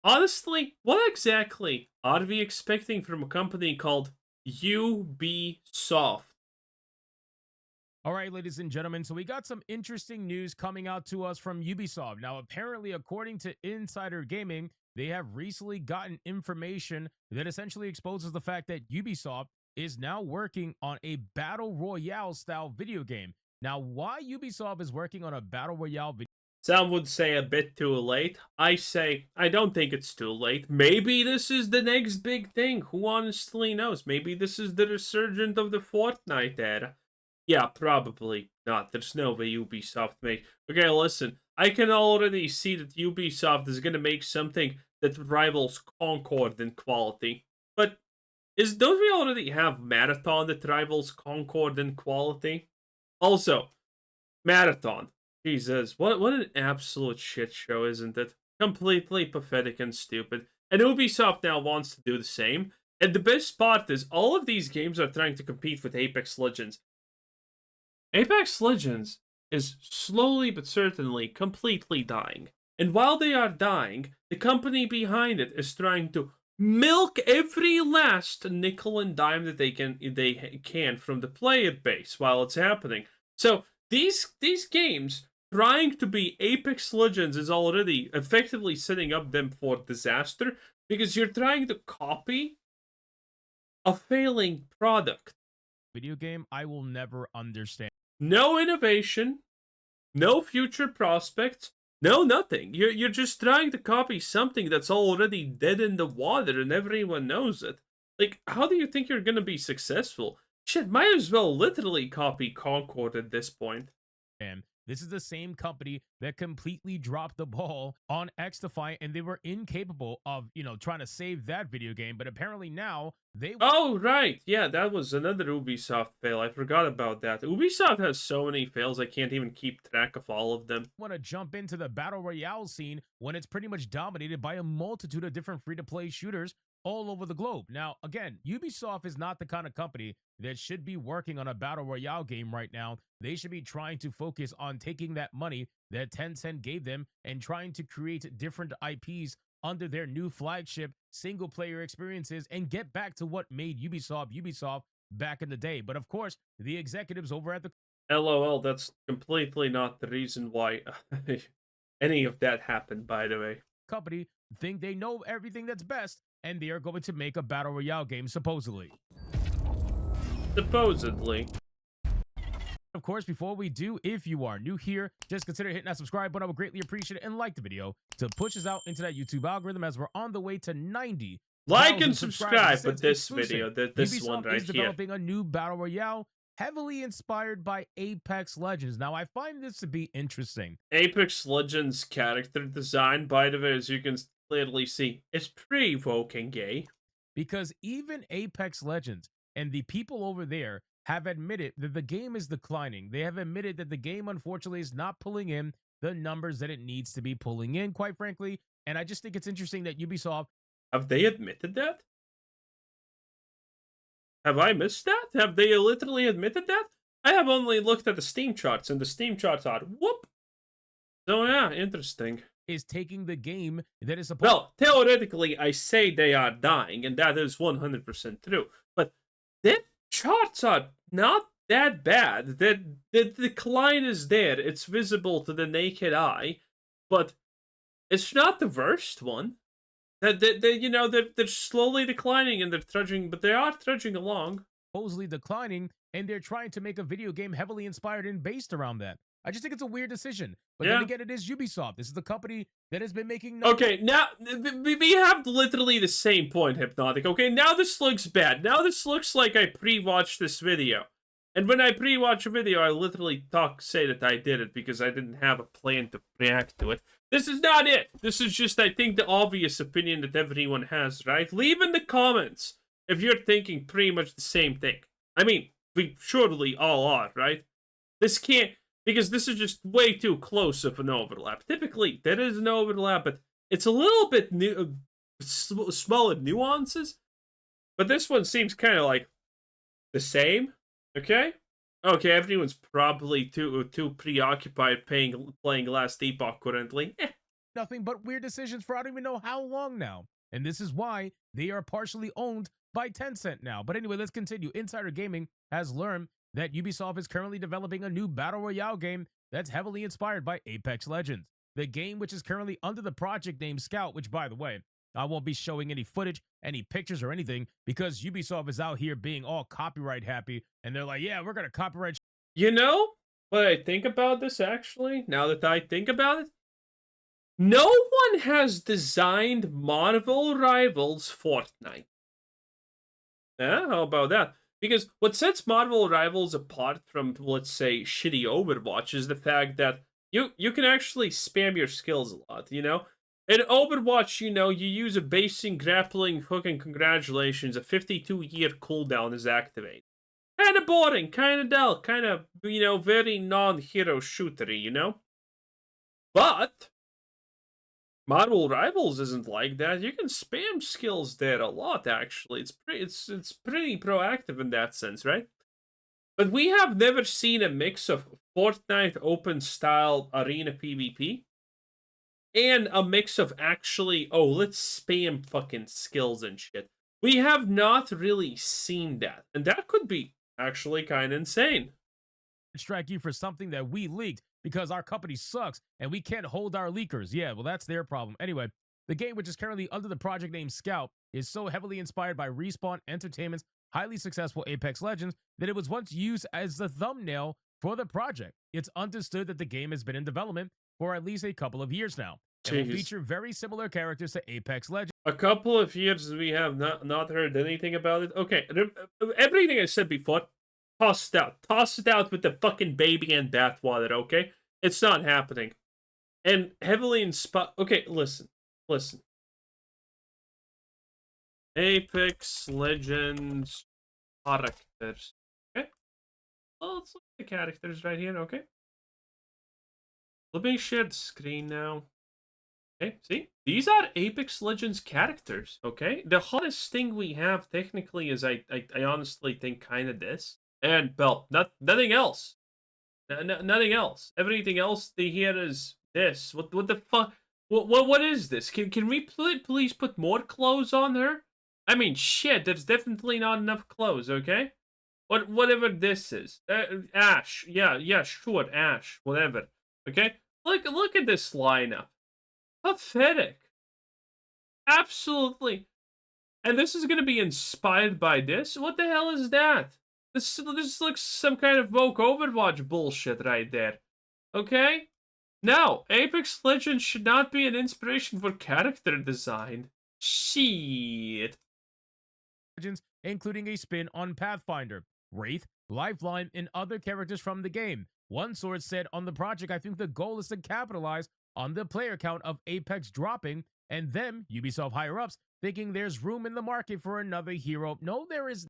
Honestly, what exactly are we expecting from a company called Ubisoft? All right, ladies and gentlemen. So we got some interesting news coming out to us from Ubisoft. Now, apparently, according to Insider Gaming, they have recently gotten information that essentially exposes the fact that Ubisoft is now working on a battle royale style video game. Now, why Ubisoft is working on a battle royale video Some would say a bit too late. I say I don't think it's too late. Maybe this is the next big thing. Who honestly knows? Maybe this is the resurgence of the Fortnite era. Yeah, probably not. There's no way Ubisoft make. Okay, listen. I can already see that Ubisoft is gonna make something that rivals Concord in quality. But don't we already have Marathon that rivals Concord in quality? Also, Marathon. Jesus, what an absolute shit show, isn't it? Completely pathetic and stupid. And Ubisoft now wants to do the same. And the best part is all of these games are trying to compete with Apex Legends. Apex Legends is slowly but certainly completely dying. And while they are dying, the company behind it is trying to milk every last nickel and dime that they can from the player base while it's happening. So these games trying to be Apex Legends is already effectively setting up them for disaster because you're trying to copy a failing product. game, I will never understand. No innovation, no future prospects, no nothing. You're just trying to copy something that's already dead in the water and everyone knows it. Like, how do you think you're gonna be successful? Shit, might as well literally copy Concord at this point. And this is the same company that completely dropped the ball on XDefiant, and they were incapable of, trying to save that video game. But apparently now they Oh, right. Yeah, that was another Ubisoft fail. I forgot about that. Ubisoft has so many fails, I can't even keep track of all of them. want to jump into the battle royale scene when it's pretty much dominated by a multitude of different free to play shooters all over the globe. Now, again, Ubisoft is not the kind of company that should be working on a battle royale game right now. They should be trying to focus on taking that money that Tencent gave them and trying to create different IPs under their new flagship single player experiences and get back to what made Ubisoft back in the day. But of course, the executives over at the LOL, that's completely not the reason why any of that happened, by the way. company think they know everything that's best, and they are going to make a battle royale game, supposedly. Supposedly. Of course, before we do, if you are new here, just consider hitting that subscribe button. I would greatly appreciate it and like the video to push us out into that YouTube algorithm as we're on the way to 90 Like and subscribers. subscribe with this video, this one Ubisoft right is here. developing a new battle royale heavily inspired by Apex Legends. Now, I find this to be interesting Apex Legends character design, by the way, as you can clearly see, is pretty woke and gay. because even Apex Legends and the people over there have admitted that the game is declining. They have admitted that the game, unfortunately, is not pulling in the numbers that it needs to be pulling in, quite frankly. And I just think it's interesting that Ubisoft Have they admitted that? Have I missed that? Have they literally admitted that? I have only looked at the Steam charts, and the Steam charts are whoop. So yeah, interesting. is taking the game that is supposed Well, theoretically, I say they are dying, and that is 100% true. But the charts are not that bad. The decline is there. It's visible to the naked eye, but it's not the worst one. They're slowly declining and they're trudging, but they are trudging along. supposedly declining, and they're trying to make a video game heavily inspired and based around that. I just think it's a weird decision. But then Yeah. again, it is Ubisoft. This is the company that has been making Okay, now we have literally the same point, Hypnotic. Okay, now this looks bad. Now this looks like I pre-watched this video. And when I pre-watch a video, I literally say that I did it because I didn't have a plan to react to it. This is not it. This is just, I think, the obvious opinion that everyone has, right? Leave in the comments if you're thinking pretty much the same thing. I mean, we surely all are, right? This can't, because this is just way too close of an overlap. Typically, there is an overlap, but it's a little bit smaller nuances. But this one seems kind of like the same. Okay. Okay, everyone's probably too preoccupied playing Last Epoch currently. nothing but weird decisions for I don't even know how long now. And this is why they are partially owned by Tencent now. But anyway, let's continue. Insider Gaming has learned that Ubisoft is currently developing a new battle royale game that's heavily inspired by Apex Legends. The game, which is currently under the project name Scout, which, by the way, I won't be showing any footage, any pictures, or anything because Ubisoft is out here being all copyright happy. And they're like, yeah, we're going to copyright. You know what I think about this actually? Now that I think about it, no one has designed Marvel Rivals Fortnite. Yeah, how about that? Because what sets Marvel Rivals apart from, let's say, shitty Overwatch is the fact that you can actually spam your skills a lot, you know? In Overwatch, you use a basing grappling hook and congratulations, a 52-year cooldown is activated. Kind of boring, kind of dull, kind of, very non-hero shootery, But Marvel Rivals isn't like that. You can spam skills there a lot, actually. It's pretty proactive in that sense, right? But we have never seen a mix of Fortnite open style arena PvP and a mix of actually, oh, let's spam fucking skills and shit. We have not really seen that. And that could be actually kind of insane. Strike you for something that we leaked because our company sucks and we can't hold our leakers. Yeah, well, that's their problem. Anyway, the game, which is currently under the project name Scout, is so heavily inspired by Respawn Entertainment's highly successful Apex Legends that it was once used as the thumbnail for the project. It's understood that the game has been in development for at least a couple of years now and will Jeez. feature very similar characters to Apex Legends. A couple of years we have not heard anything about it. Okay, everything I said before, toss it out. Toss it out with the fucking baby and bathwater, okay? It's not happening. And heavily inspired. Okay, listen. Apex Legends characters. Okay, well, let's look at the characters right here. Okay, let me share the screen now. Okay, see? These are Apex Legends characters, okay? The hottest thing we have technically is I honestly think kind of this. And well, nothing else. Nothing else. Everything else they hear is this. What the fuck? What is this? Can we please put more clothes on her? I mean, shit, there's definitely not enough clothes, okay? Whatever this is. Ash. Yeah, sure, Ash. Whatever. Okay? Look at this lineup. Pathetic. Absolutely. And this is going to be inspired by this? What the hell is that? This looks some kind of woke Overwatch bullshit right there. Okay? No, Apex Legends should not be an inspiration for character design. Shit. Legends, including a spin on Pathfinder, Wraith, Lifeline, and other characters from the game. One source said on the project, I think the goal is to capitalize on the player count of Apex dropping and them, Ubisoft higher-ups, thinking there's room in the market for another hero. No, there is.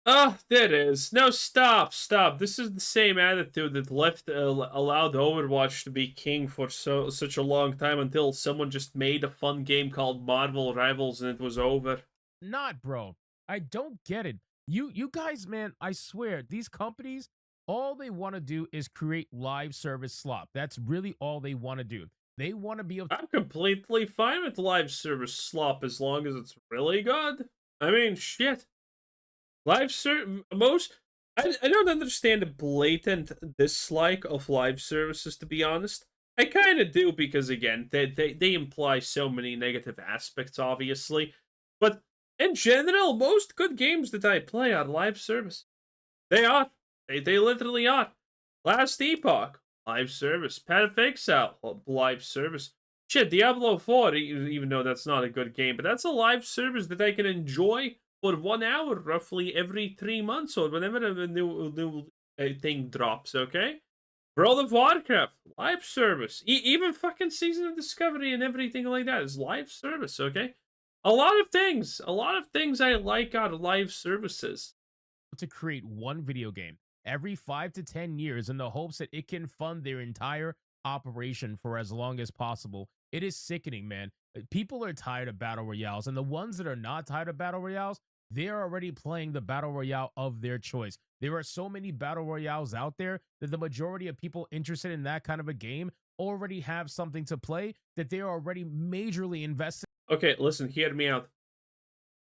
Oh, there it is. No, stop. This is the same attitude that allowed Overwatch to be king for such a long time until someone just made a fun game called Marvel Rivals and it was over. Not, bro. I don't get it. You guys, man, I swear, these companies, all they want to do is create live service slop. That's really all they want to do. They want to be able. I'm completely fine with live service slop as long as it's really good. I mean, shit. Most I don't understand the blatant dislike of live services, to be honest. I kind of do because again, they imply so many negative aspects, obviously. But in general, most good games that I play are live service. They are. They literally are. Last Epoch, live service. Path of Exile, live service. Shit, Diablo 4, even though that's not a good game, but that's a live service that I can enjoy for 1 hour roughly every 3 months or whenever a new thing drops, okay? World of Warcraft, live service. Even fucking Season of Discovery and everything like that is live service, okay? A lot of things I like out of live services. To create one video game every 5 to 10 years in the hopes that it can fund their entire operation for as long as possible. It is sickening, man. People are tired of battle royales, and the ones that are not tired of battle royales, they're already playing the battle royale of their choice. There are so many battle royales out there that the majority of people interested in that kind of a game already have something to play, that they are already majorly invested Okay, listen, hear me out.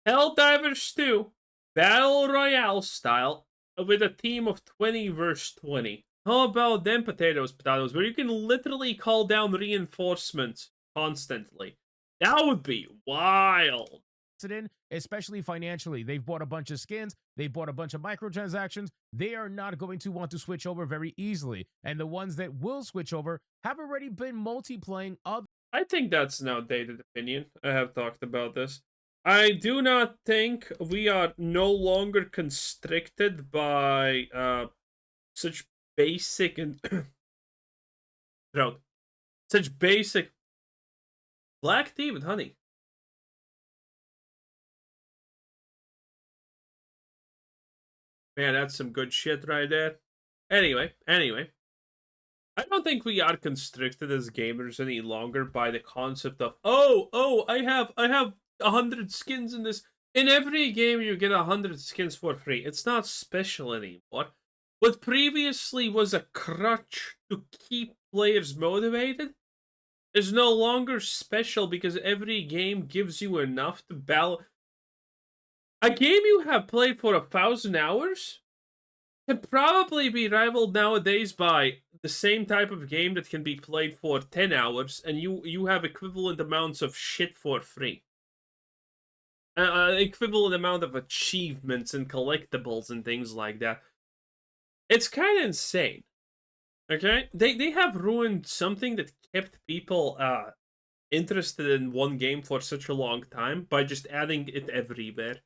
Helldivers 2, Battle Royale style, with a team of 20 versus 20. How about them potatoes, where you can literally call down reinforcements constantly? That would be wild. in, especially financially. They've bought a bunch of skins, they've bought a bunch of microtransactions. They are not going to want to switch over very easily. And the ones that will switch over have already been multiplaying other I think that's an outdated opinion. I have talked about this. I do not think we are no longer constricted by such basic and no, such basic black tea with honey. Man, that's some good shit right there. Anyway, I don't think we are constricted as gamers any longer by the concept of I have 100 skins in this. In every game, you get 100 skins for free. It's not special anymore. What previously was a crutch to keep players motivated is no longer special because every game gives you enough to balance. A game you have played for 1,000 hours can probably be rivaled nowadays by the same type of game that can be played for 10 hours, and you have equivalent amounts of shit for free. Equivalent amount of achievements and collectibles and things like that. It's kind of insane. Okay? They have ruined something that kept people interested in one game for such a long time by just adding it everywhere.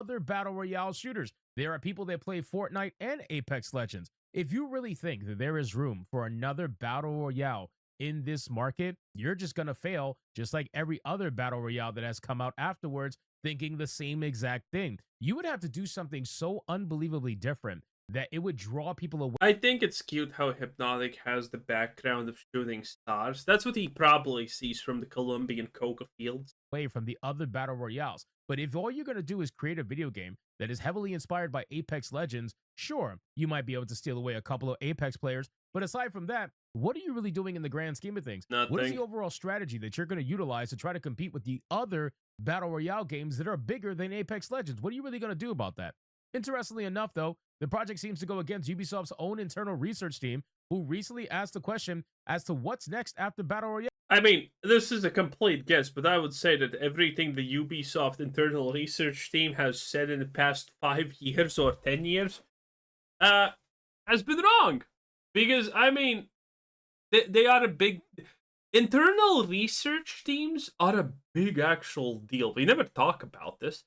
other battle royale shooters. There are people that play Fortnite and Apex Legends. If you really think that there is room for another battle royale in this market, you're just going to fail, just like every other battle royale that has come out afterwards, thinking the same exact thing. You would have to do something so unbelievably different that it would draw people away I think it's cute how Hypnotic has the background of shooting stars. That's what he probably sees from the Colombian coca fields. from the other battle royales. But if all you're going to do is create a video game that is heavily inspired by Apex Legends, sure, you might be able to steal away a couple of Apex players. But aside from that, what are you really doing in the grand scheme of things? What is the Nothing. overall strategy that you're going to utilize to try to compete with the other battle royale games that are bigger than Apex Legends? What are you really going to do about that? Interestingly enough, though, the project seems to go against Ubisoft's own internal research team, who recently asked the question as to what's next after Battle Royale. I mean, this is a complete guess, but I would say that everything the Ubisoft internal research team has said in the past 5 years or 10 years, uh, has been wrong. Because I mean, they are a big internal research teams are a big actual deal. We never talk about this,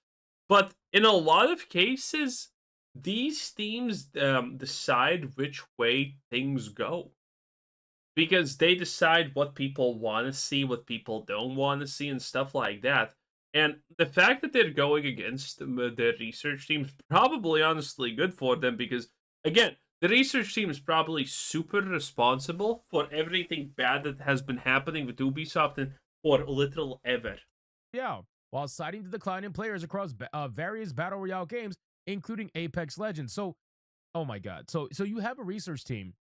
but in a lot of cases, these teams decide which way things go because they decide what people want to see, what people don't want to see, and stuff like that. And the fact that they're going against their research team is probably honestly good for them because, again, the research team is probably super responsible for everything bad that has been happening with Ubisoft and for little ever. Yeah, while citing the decline in players across various battle royale games, including Apex Legends. So, oh my God. So you have a research team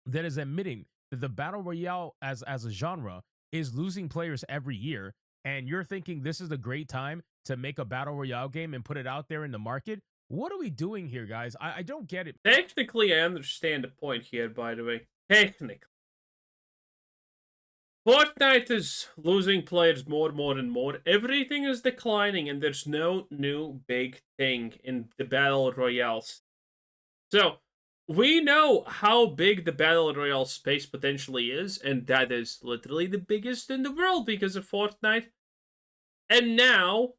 that is admitting that the battle royale as a genre is losing players every year, and you're thinking this is a great time to make a battle royale game and put it out there in the market. What are we doing here, guys? I don't get it. Technically, I understand the point here, by the way. Technically. Fortnite is losing players more and more. Everything is declining, and there's no new big thing in the Battle Royales. So, we know how big the Battle Royale space potentially is, and that is literally the biggest in the world because of Fortnite. And now,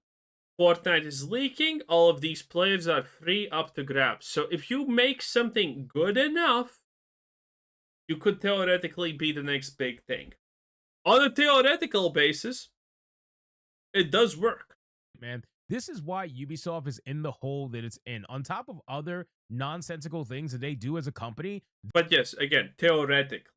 Fortnite is leaking, all of these players are free up to grabs. So, if you make something good enough, you could theoretically be the next big thing. On a theoretical basis, it does work. Man, this is why Ubisoft is in the hole that it's in. On top of other nonsensical things that they do as a company, But yes, again, theoretically.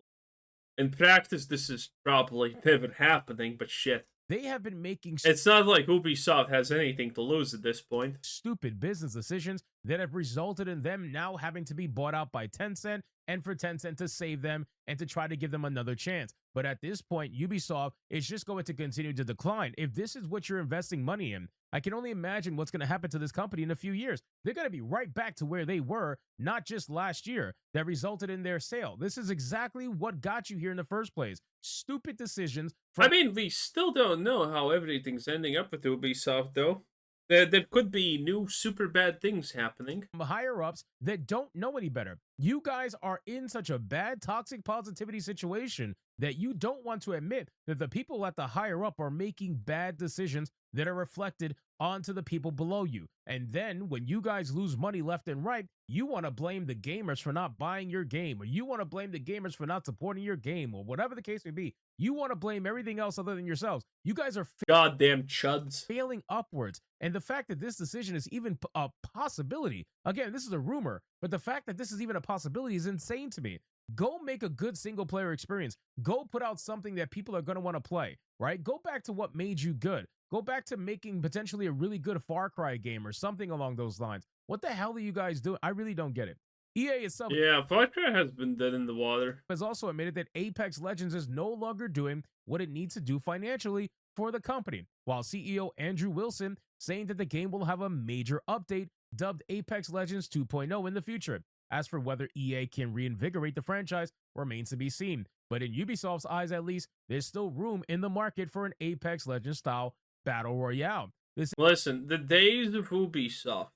In practice, this is probably never happening, but shit. they have been making It's not like Ubisoft has anything to lose at this point. stupid business decisions that have resulted in them now having to be bought out by Tencent and for Tencent to save them and to try to give them another chance. But at this point, Ubisoft is just going to continue to decline. If this is what you're investing money in, I can only imagine what's going to happen to this company in a few years. They're going to be right back to where they were, not just last year, that resulted in their sale. This is exactly what got you here in the first place. Stupid decisions I from mean, we still don't know how everything's ending up with Ubisoft, though. There could be new super bad things happening. higher ups that don't know any better. You guys are in such a bad toxic positivity situation that you don't want to admit that the people at the higher up are making bad decisions that are reflected onto the people below you. And then when you guys lose money left and right, you want to blame the gamers for not buying your game, or you want to blame the gamers for not supporting your game, or whatever the case may be. You want to blame everything else other than yourselves. You guys are Goddamn chuds. failing upwards. And the fact that this decision is even a possibility, again, this is a rumor, but the fact that this is even a possibility is insane to me. Go make a good single player experience. Go put out something that people are going to want to play, right? Go back to what made you good. Go back to making potentially a really good Far Cry game or something along those lines. What the hell are you guys doing? I really don't get it. EA itself Yeah, Far Cry has been dead in the water. has also admitted that Apex Legends is no longer doing what it needs to do financially for the company, while CEO Andrew Wilson saying that the game will have a major update dubbed Apex Legends 2.0 in the future. As for whether EA can reinvigorate the franchise remains to be seen, but in Ubisoft's eyes at least, there's still room in the market for an Apex Legends style battle royale. Listen, the days of Ubisoft,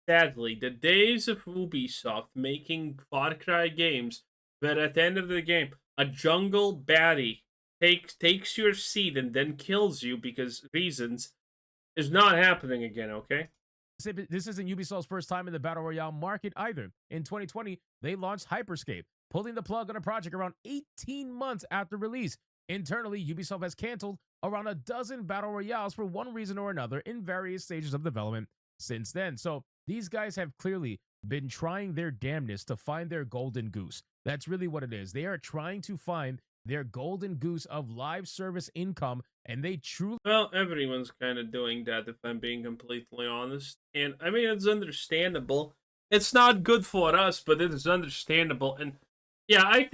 sadly, the days of Ubisoft making Far Cry games, but at the end of the game, a jungle baddie takes your seat and then kills you because reasons, is not happening again, okay? This isn't Ubisoft's first time in the Battle Royale market either. In 2020, they launched Hyperscape, pulling the plug on a project around 18 months after release. Internally, Ubisoft has canceled around a dozen Battle Royales for one reason or another in various stages of development since then. So these guys have clearly been trying their damnedest to find their golden goose. That's really what it is. They are trying to find their golden goose of live service income, and they truly Well, everyone's kind of doing that, if I'm being completely honest. And I mean, it's understandable. It's not good for us, but it is understandable. And yeah, I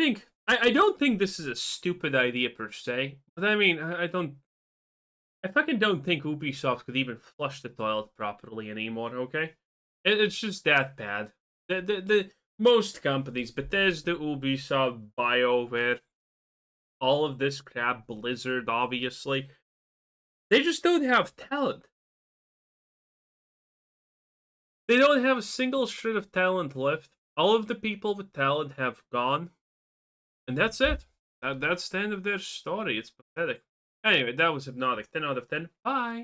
don't think this is a stupid idea per se. But I mean, I fucking don't think Ubisoft could even flush the toilet properly anymore. Okay, it's just that bad. The most companies, Bethesda, Ubisoft, BioWare, all of this crap, Blizzard, obviously, they just don't have talent. They don't have a single shred of talent left. All of the people with talent have gone. And that's it. That's the end of their story. It's pathetic. Anyway, that was Hypnotic. 10 out of 10. Bye.